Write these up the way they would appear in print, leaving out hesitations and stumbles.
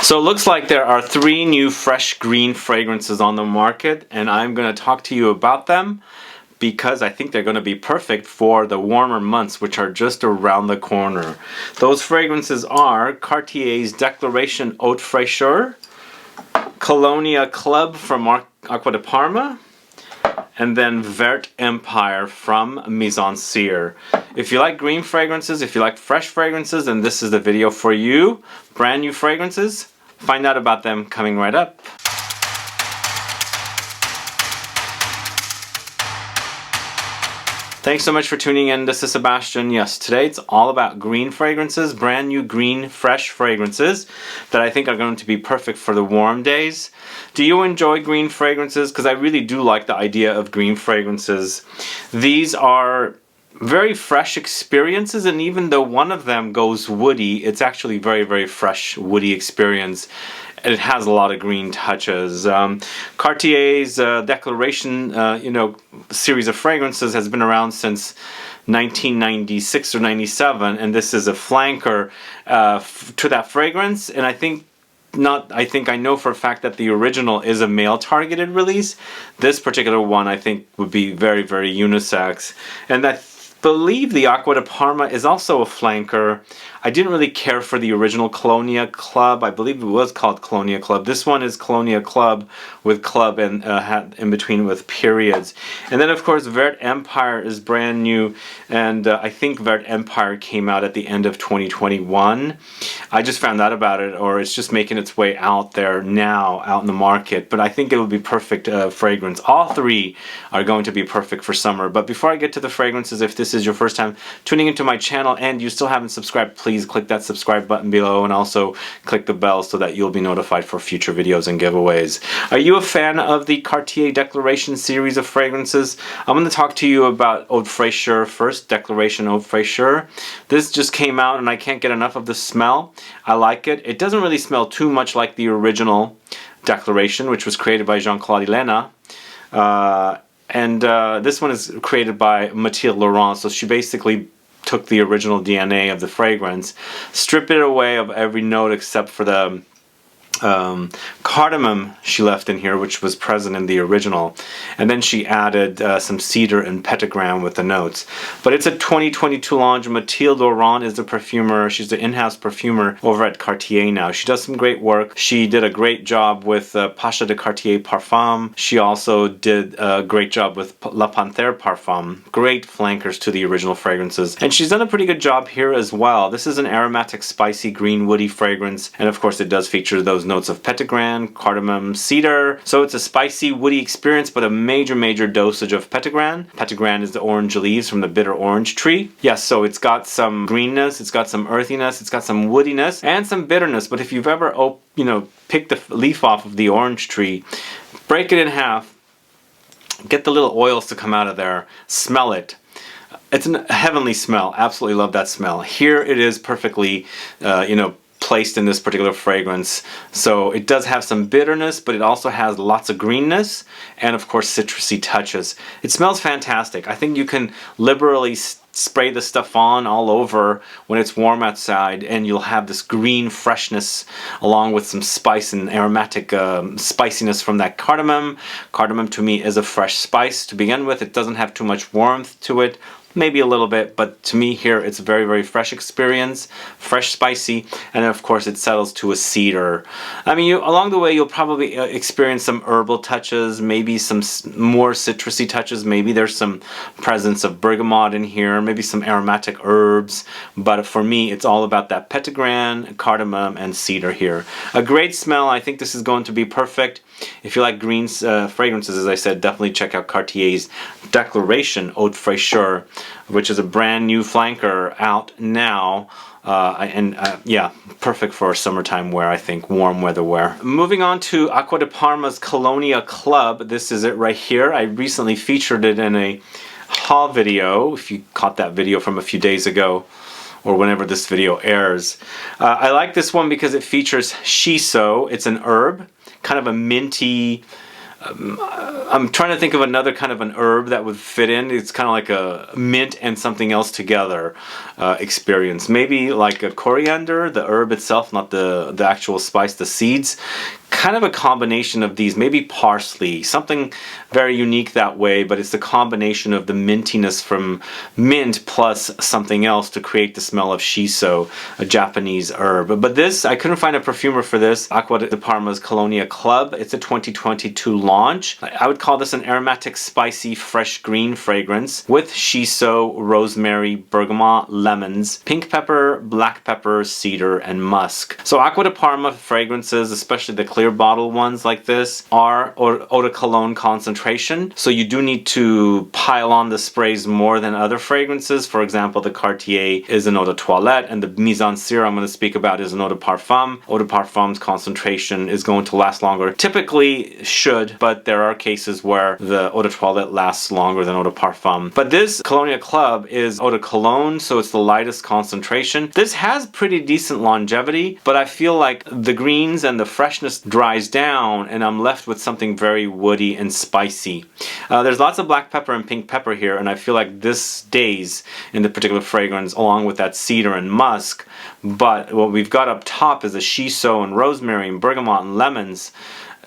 So it looks like there are 3 new fresh green fragrances on the market, and I'm going to talk to you about them because I think they're going to be perfect for the warmer months, which are just around the corner. Those fragrances are Cartier's Declaration Haute Fraicheur, Colonia C.L.U.B from Acqua de Parma, and then Vert Empire from Mizensir. If you like green fragrances, if you like fresh fragrances, then this is the video for you. Brand new fragrances. Find out about them coming right up. Thanks so much for tuning in. This is Sebastian. Yes, today it's all about green fragrances, brand new green, fresh fragrances that I think are going to be perfect for the warm days. Do you enjoy green fragrances? Because I really do like the idea of green fragrances. These are very fresh experiences, and even though one of them goes woody, it's actually very, very fresh, woody experience. It has a lot of green touches. Cartier's Declaration, series of fragrances has been around since 1996 or 97, and this is a flanker to that fragrance. And I know for a fact that the original is a male-targeted release. This particular one, I think, would be very, very unisex. And I believe the Acqua de Parma is also a flanker. I didn't really care for the original Colonia C.L.U.B. I believe it was called Colonia C.L.U.B. This one is Colonia C.L.U.B. with club and in between with periods. And then of course Vert Empire is brand new, and I think Vert Empire came out at the end of 2021. I just found out about it, or it's just making its way out there now, out in the market. But I think it would be perfect fragrance. All 3 are going to be perfect for summer. But before I get to the fragrances, if this is your first time tuning into my channel and you still haven't subscribed, please click that subscribe button below and also click the bell so that you'll be notified for future videos and giveaways. Are you a fan of the Cartier Declaration series of fragrances? I'm going to talk to you about Haute Fraicheur first, Declaration Haute Fraicheur. This just came out and I can't get enough of the smell. I like it. It doesn't really smell too much like the original Declaration, which was created by Jean-Claude Helena. This one is created by Mathilde Laurent, so she basically took the original DNA of the fragrance, stripped it away of every note except for the cardamom she left in here, which was present in the original, and then she added some cedar and Petitgrain with the notes. But it's a 2022 launch. Mathilde Laurent is the perfumer. She's the in-house perfumer over at Cartier now. She does some great work. She did a great job with Pacha de Cartier Parfum. She also did a great job with La Panthère Parfum. Great flankers to the original fragrances, and she's done a pretty good job here as well. This is an aromatic, spicy, green, woody fragrance, and of course it does feature those notes of Petitgrain, cardamom, cedar. So it's a spicy, woody experience, but a major, major dosage of Petitgrain. Petitgrain is the orange leaves from the bitter orange tree. Yes, so it's got some greenness, it's got some earthiness, it's got some woodiness, and some bitterness. But if you've ever, picked the leaf off of the orange tree, break it in half, get the little oils to come out of there, smell it. It's a heavenly smell. Absolutely love that smell. Here it is perfectly, placed in this particular fragrance. So it does have some bitterness, but it also has lots of greenness and of course citrusy touches. It smells fantastic. I think you can liberally spray this stuff on all over when it's warm outside, and you'll have this green freshness along with some spice and aromatic spiciness from that cardamom. Cardamom to me is a fresh spice to begin with. It doesn't have too much warmth to it. Maybe a little bit, but to me here it's a very, very fresh experience, fresh, spicy, and then of course it settles to a cedar. I mean, along the way you'll probably experience some herbal touches, maybe some more citrusy touches, maybe there's some presence of bergamot in here, maybe some aromatic herbs, but for me it's all about that Petitgrain, cardamom, and cedar here. A great smell. I think this is going to be perfect. If you like green fragrances, as I said, definitely check out Cartier's Declaration Haute Fraicheur, which is a brand new flanker out now. Yeah, perfect for summertime wear, I think, warm weather wear. Moving on to Acqua de Parma's Colonia C.L.U.B. This is it right here. I recently featured it in a haul video, if you caught that video from a few days ago, or whenever this video airs. I like this one because it features Shiso. It's an herb, kind of a minty, I'm trying to think of another kind of an herb that would fit in. It's kind of like a mint and something else together experience. Maybe like a coriander, the herb itself, not the actual spice, the seeds. Kind of a combination of these, maybe parsley, something very unique that way, but it's the combination of the mintiness from mint plus something else to create the smell of shiso, a Japanese herb. But this, I couldn't find a perfumer for this. Acqua di Parma's Colonia C.L.U.B. It's a 2022 launch. I would call this an aromatic, spicy, fresh green fragrance with shiso, rosemary, bergamot, lemons, pink pepper, black pepper, cedar, and musk. So Acqua di Parma fragrances, especially the clear bottle ones like this, are eau de cologne concentration. So you do need to pile on the sprays more than other fragrances. For example, the Cartier is an eau de toilette, and the Mizensir I'm going to speak about is an eau de parfum. Eau de parfum's concentration is going to last longer. Typically should, but there are cases where the eau de toilette lasts longer than eau de parfum. But this Colonia C.L.U.B. is eau de cologne, so it's the lightest concentration. This has pretty decent longevity, but I feel like the greens and the freshness dries down and I'm left with something very woody and spicy. There's lots of black pepper and pink pepper here, and I feel like this stays in the particular fragrance along with that cedar and musk. But what we've got up top is a shiso and rosemary and bergamot and lemons.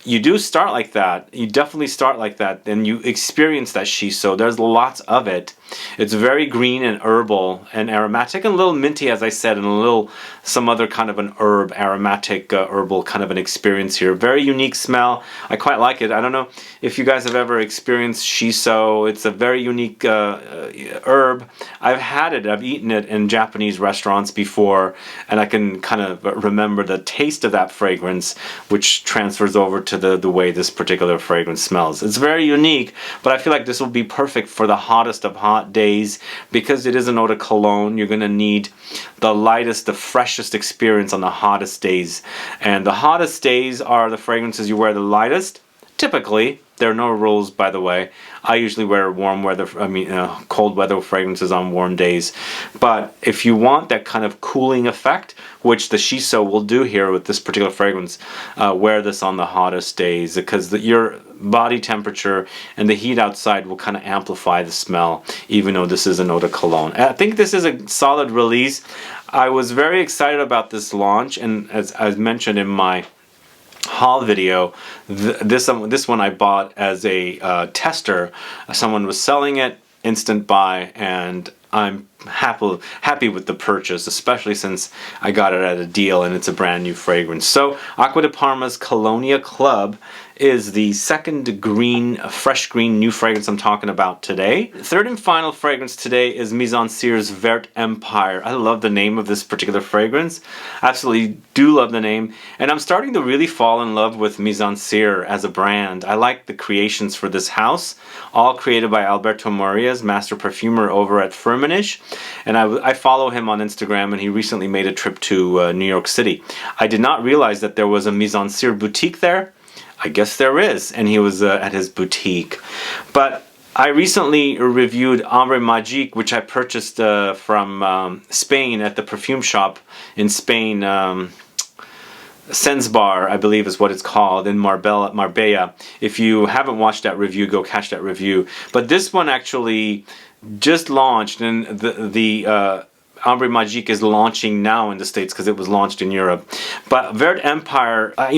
You do start like that. You definitely start like that, and you experience that shiso. There's lots of it. It's very green and herbal and aromatic and a little minty, as I said, and a little some other kind of an herb, aromatic, herbal kind of an experience here. Very unique smell. I quite like it. I don't know if you guys have ever experienced shiso. It's a very unique herb. I've had it. I've eaten it in Japanese restaurants before, and I can kind of remember the taste of that fragrance, which transfers over to the way this particular fragrance smells. It's very unique, but I feel like this will be perfect for the hottest of hot days because it is an eau de cologne. You're going to need the lightest, the freshest experience on the hottest days, and the hottest days are the fragrances you wear the lightest. Typically, there are no rules, by the way. I usually wear cold weather fragrances on warm days. But if you want that kind of cooling effect, which the shiso will do here with this particular fragrance, wear this on the hottest days because your body temperature and the heat outside will kind of amplify the smell, even though this is an eau de cologne. I think this is a solid release. I was very excited about this launch, and as I mentioned in my haul video, this one I bought as a tester. Someone was selling it, instant buy, and I'm happy with the purchase, especially since I got it at a deal and it's a brand new fragrance. So Acqua di Parma's Colonia C.L.U.B. is the second fresh green new fragrance I'm talking about today. Third and final fragrance today is Mizensir's Vert Empire. I love the name of this particular fragrance. Absolutely do love the name. And I'm starting to really fall in love with Mizensir as a brand. I like the creations for this house, all created by Alberto Moria's master perfumer over at Firmenich. And I follow him on Instagram, and he recently made a trip to New York City. I did not realize that there was a Mizensir boutique there. I guess there is, and he was at his boutique. But I recently reviewed Ombre Magique, which I purchased from Spain at the perfume shop in Spain. Sensbar, I believe is what it's called, in Marbella. If you haven't watched that review, go catch that review. But this one actually just launched, and the Ombre Magique is launching now in the States because it was launched in Europe. But Vert Empire, I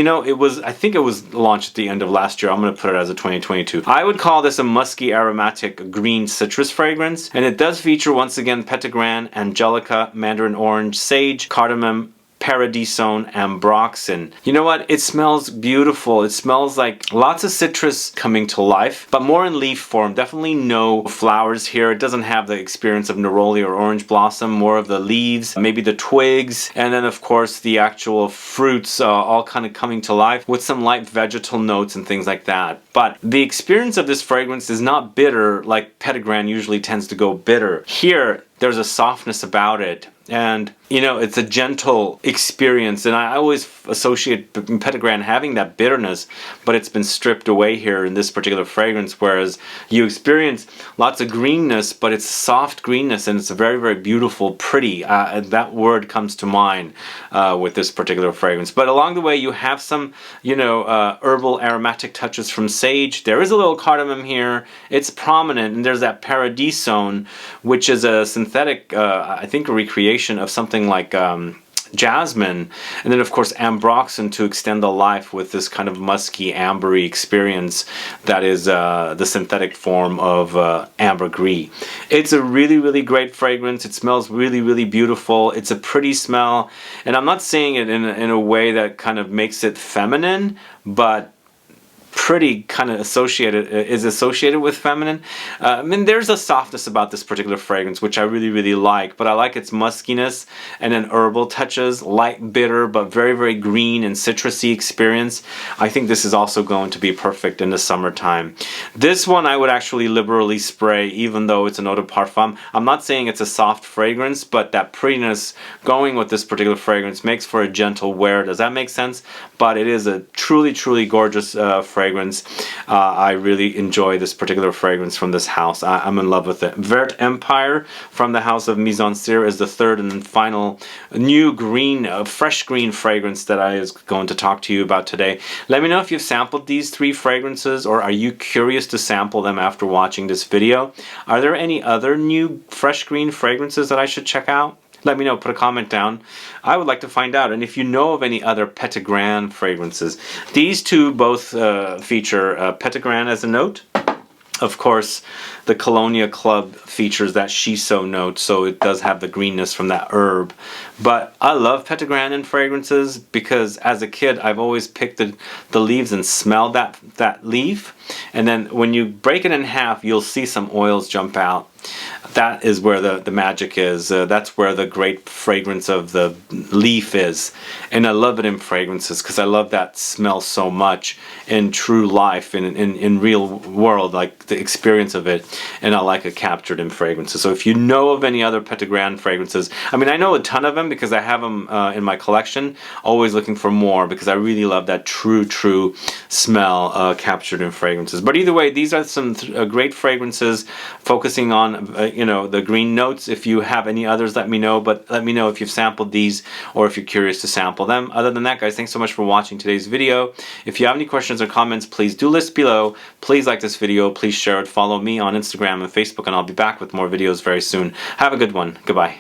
think it was launched at the end of last year. I'm going to put it as a 2022. I would call this a musky, aromatic, green citrus fragrance. And it does feature, once again, Petitgrain, Angelica, Mandarin orange, sage, cardamom, Paradisone, Ambroxan. You know what? It smells beautiful. It smells like lots of citrus coming to life, but more in leaf form. Definitely no flowers here. It doesn't have the experience of neroli or orange blossom, more of the leaves, maybe the twigs, and then of course the actual fruits all kind of coming to life with some light vegetal notes and things like that. But the experience of this fragrance is not bitter like Petitgrain usually tends to go bitter. Here, there's a softness about it. And, you know, it's a gentle experience. And I always associate Petitgrain having that bitterness, but it's been stripped away here in this particular fragrance, whereas you experience lots of greenness, but it's soft greenness, and it's very, very beautiful, pretty. That word comes to mind with this particular fragrance. But along the way, you have some, you know, herbal aromatic touches from sage. There is a little cardamom here. It's prominent. And there's that Paradisone, which is a synthetic, I think, a recreation of something like jasmine, and then of course Ambroxan to extend the life with this kind of musky ambery experience that is the synthetic form of ambergris. It's a really, really great fragrance. It smells really, really beautiful. It's a pretty smell, and I'm not saying it in a way that kind of makes it feminine, but pretty kind of associated with feminine. I mean, there's a softness about this particular fragrance which I really, really like, but I like its muskiness and then herbal touches, light bitter but very, very green and citrusy experience. I think this is also going to be perfect in the summertime. This one I would actually liberally spray, even though it's an eau de parfum. I'm not saying it's a soft fragrance, but that prettiness going with this particular fragrance makes for a gentle wear. Does that make sense? But it is a truly, truly gorgeous fragrance. I really enjoy this particular fragrance from this house. I'm in love with it. Vert Empire from the house of Mizensir is the third and final new green, fresh green fragrance that I was going to talk to you about today. Let me know if you've sampled these 3 fragrances, or are you curious to sample them after watching this video. Are there any other new fresh green fragrances that I should check out? Let me know, put a comment down. I would like to find out. And if you know of any other Petitgrain fragrances, these two both feature Petitgrain as a note. Of course, the Colonia C.L.U.B features that Shiso note, so it does have the greenness from that herb. But I love Petitgrain in fragrances because as a kid, I've always picked the leaves and smelled that leaf. And then when you break it in half, you'll see some oils jump out. That is where the magic is. That's where the great fragrance of the leaf is. And I love it in fragrances because I love that smell so much in true life, in real world, like the experience of it. And I like it captured in fragrances. So if you know of any other Petitgrain fragrances, I mean, I know a ton of them because I have them in my collection, always looking for more because I really love that true smell captured in fragrances. But either way, these are some great fragrances focusing on you know, the green notes. If you have any others, let me know, but let me know if you've sampled these or if you're curious to sample them. Other than that, guys, thanks so much for watching today's video. If you have any questions or comments, please do list below. Please like this video, please share it, follow me on Instagram and Facebook, and I'll be back with more videos very soon. Have a good one. Goodbye.